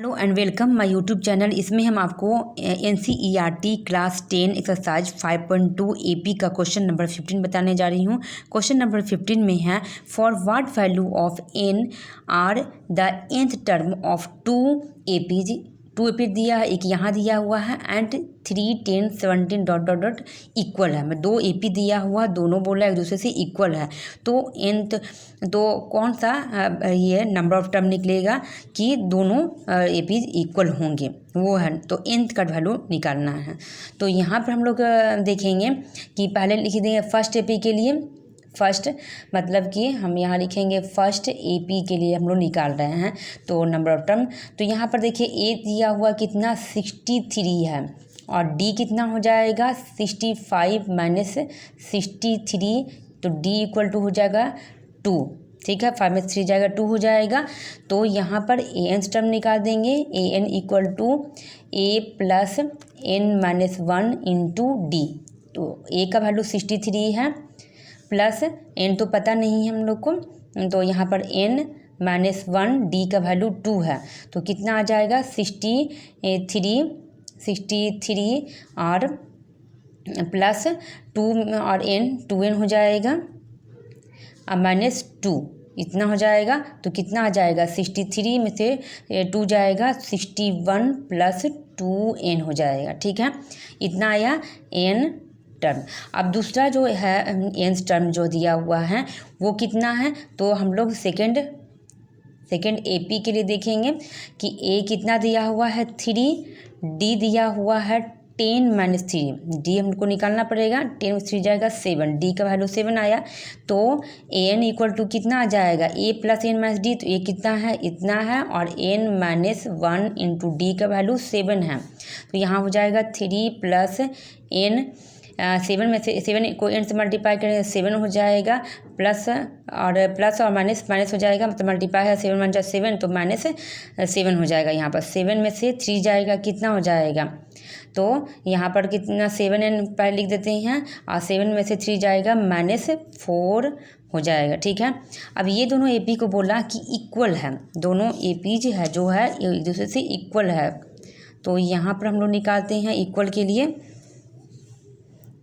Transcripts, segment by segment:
Hello and welcome my YouTube channel. इसमें हम आपको NCERT क्लास 10 एक्सरसाइज 5.2 AP का क्वेश्चन नंबर 15 बताने जा रही हूँ। क्वेश्चन नंबर 15 में है for what value of n are the nth term of 2 AP दिया है, एक यहाँ दिया हुआ है and 3, 10, 17 dot dot dot equal है। मैं 2 AP दिया हुआ, दोनों बोला एक दूसरे से इक्वल है। तो nth तो कौन सा ये नंबर ऑफ टर्म निकलेगा कि दोनों AP इक्वल होंगे, वो है। तो nth का वैल्यू निकालना है। तो यहाँ पर हम लोग देखेंगे कि पहले लिख देंगे फर्स्ट AP के लिए। फर्स्ट मतलब कि हम यहाँ लिखेंगे फर्स्ट AP के लिए हम लोग निकाल रहे हैं तो नंबर ऑफ टर्म। तो यहाँ पर देखिए A दिया हुआ कितना 63 है और D कितना हो जाएगा 65 माइनस 63, तो D इक्वल टू हो जाएगा 2। ठीक है, 5 में 3 जाएगा 2 हो जाएगा। तो यहाँ पर AN टर्म निकाल देंगे। AN equal to A plus N minus 1 into D। तो A का वैल्यू 63 है प्लस N तो पता नहीं है हम लोग को, तो यहाँ पर N माइनस 1 D का वैल्यू 2 है। तो कितना आ जाएगा 63 और प्लस 2 और N 2N हो जाएगा और माइनस 2 इतना हो जाएगा। तो कितना आ जाएगा 63 में से 2 जाएगा 61 प्लस 2N हो जाएगा। ठीक है, इतना आया N टर्म। अब दूसरा जो है N टर्म जो दिया हुआ है वो कितना है, तो हम लोग सेकंड AP के लिए देखेंगे कि A कितना दिया हुआ है 3, D दिया हुआ है 10 माइनस 3, D हमको निकालना पड़ेगा। 10 में 3 जाएगा 7, D का वैल्यू 7 आया। तो AN इक्वल टू कितना आ जाएगा A plus N minus D, तो ये कितना है इतना है और N माइनस 1 इंटू D का वैल्यू 7 है। तो यहाँ हो जाएगा 3 प्लस N 7 में से 7 को N से मल्टीप्लाई करेंगे 7 हो जाएगा प्लस और माइनस हो जाएगा, मतलब मल्टीप्लाई है 7 × 7 तो माइनस 7 हो जाएगा। यहाँ पर 7 में से 3 जाएगा कितना हो जाएगा, तो यहाँ पर कितना 7N पहले लिख देते हैं और 7 में से 3 जाएगा माइनस 4 हो जाएगा। ठीक है, अब ये दोनों AP को बोला कि इक्वल है, दोनों AP जो है एक दूसरे से इक्वल है। तो यहाँ पर हम लोग निकालते हैं इक्वल के लिए।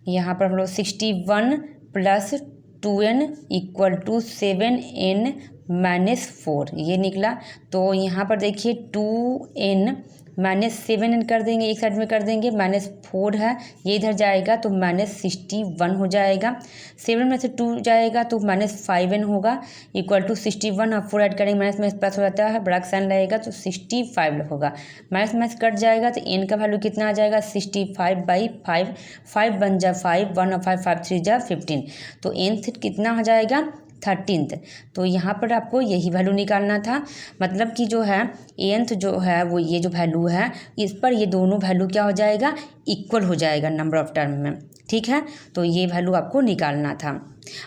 यहाँ पर हम लोग 61 plus 2N equal to 7N minus 4 ये निकला। तो यहाँ पर देखिए 2N माइनस 7N कर देंगे, एक साइड में कर देंगे, माइनस 4 है ये इधर जाएगा तो माइनस 61 हो जाएगा। 7 में से 2 जाएगा तो माइनस 5N होगा इक्वल टू 61 और 4 ऐड करेंगे माइनस में प्लस हो जाता है, बड़ा साइन रहेगा तो 65 होगा। माइनस माइनस कट जाएगा तो N का वैल्यू कितना आ जाएगा 65/5, 5 बन जा 5, 1 और 5, 5 3 जा 15। तो N कितना हो जाएगा 13th। तो यहाँ पर आपको यही वैल्यू निकालना था, मतलब कि जो है nth जो है वो ये जो वैल्यू है इस पर ये दोनों वैल्यू क्या हो जाएगा इक्वल हो जाएगा नंबर ऑफ टर्म में। ठीक है, तो ये वैल्यू आपको निकालना था।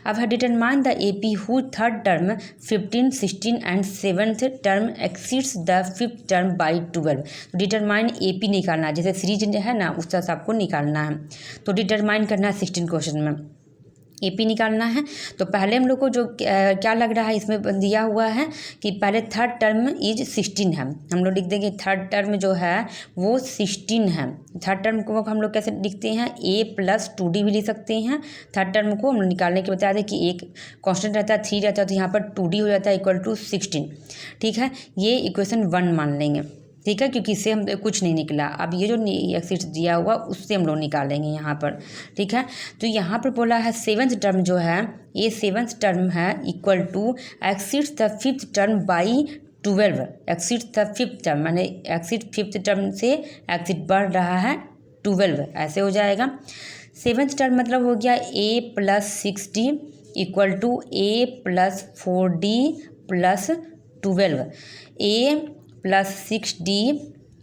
अब है determine the AP who third term 15, 16 and 7th term exceeds the 5th term by 12। तो डिटरमाइन AP निकालना है, जैसे सीरीज है ना उस तरह से आपको निकालना है। तो डिटरमाइन करना है 16 क्वेश्चन में AP निकालना है। तो पहले हम लोग को जो क्या लग रहा है इसमें दिया हुआ है कि पहले थर्ड टर्म इज 16 है, हम लोग लिख देंगे थर्ड टर्म जो है वो 16 है। थर्ड टर्म को हम लोग कैसे लिखते हैं A प्लस 2D भी लिख सकते हैं। थर्ड टर्म को हम लोग निकालने के बताया था कि एक कांस्टेंट रहता है 3 रहता है, तो यहाँ पर 2D हो जाता है इक्वल टू 16। ठीक है, ये इक्वेशन 1 मान लेंगे। ठीक है, क्योंकि इससे हम कुछ नहीं निकला। अब ये जो एक्सिस दिया हुआ उससे हम लोग निकालेंगे यहाँ पर। ठीक है, तो यहाँ पर बोला है 7th टर्म जो है ये 7th टर्म है equal to exceeds the 5th term by 12। Exceeds the 5th term माने एक्सिड 5th टर्म से एक्सिड बढ़ रहा है 12, ऐसे हो जाएगा। 7th टर्म मतलब हो गया A plus 6D equal to A plus 4D plus 12, A plus 6D।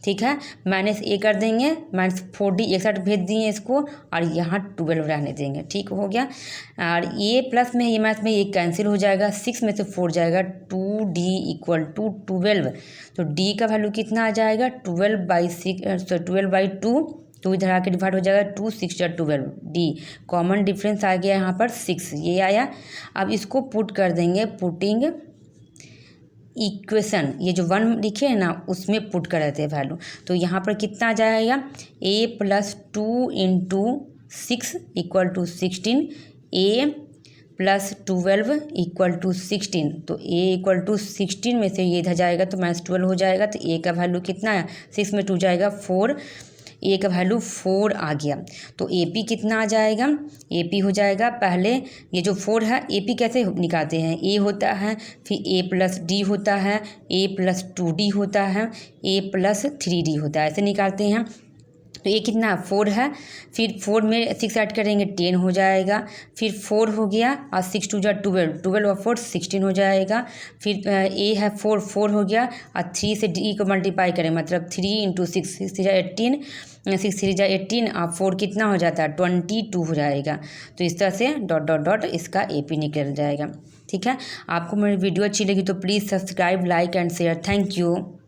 ठीक है, माइनस A कर देंगे, माइनस 4D एक साइड भेज दिए इसको और यहाँ 12 रहने देंगे। ठीक हो गया, और ये प्लस में ये माइनस में ये कैंसिल हो जाएगा, 6 में से 4 जाएगा 2D इक्वल टू 12। तो D का वैल्यू कितना आ जाएगा 12/2, तो इधर आके डिवाइड हो जाएगा 2, 6 या 12। D कॉमन डिफरेंस आ गया यहाँ पर 6 ये आया। अब इसको पुट कर देंगे, पुटिंग इक्वेशन ये जो 1 लिखे हैं ना उसमें पुट कर देते हैं वैल्यू। तो यहाँ पर कितना आ जाएगा a+2 × 6 = 16, a+12 = 16। तो a = 16 में से ये इधर जाएगा तो -12 हो जाएगा। तो a का वैल्यू कितना है, 6 में 2 जाएगा 4, a का वैल्यू 4 आ गया। तो AP कितना आ जाएगा, AP हो जाएगा, पहले ये जो 4 है AP कैसे निकालते हैं, a होता है, फिर a+d होता है, a+2d होता है, a+3d होता है, ऐसे निकालते हैं। तो ये कितना 4 है, फिर 4 में 6 ऐड करेंगे 10 हो जाएगा, फिर 4 हो गया और 6 2 जा 12, 12 और 4 16 हो जाएगा। फिर a है 4 हो गया और 3 से d को मल्टीप्लाई करें मतलब 3 × 6, 6 3 जा 18, 6 3 जा 18 और 4 कितना हो जाता है 22 हो जाएगा। तो इस तरह से डॉट डॉट डॉट इसका AP निकल जाएगा। ठीक है, आपको मेरी वीडियो अच्छी लगी तो please subscribe, like and share. Thank you.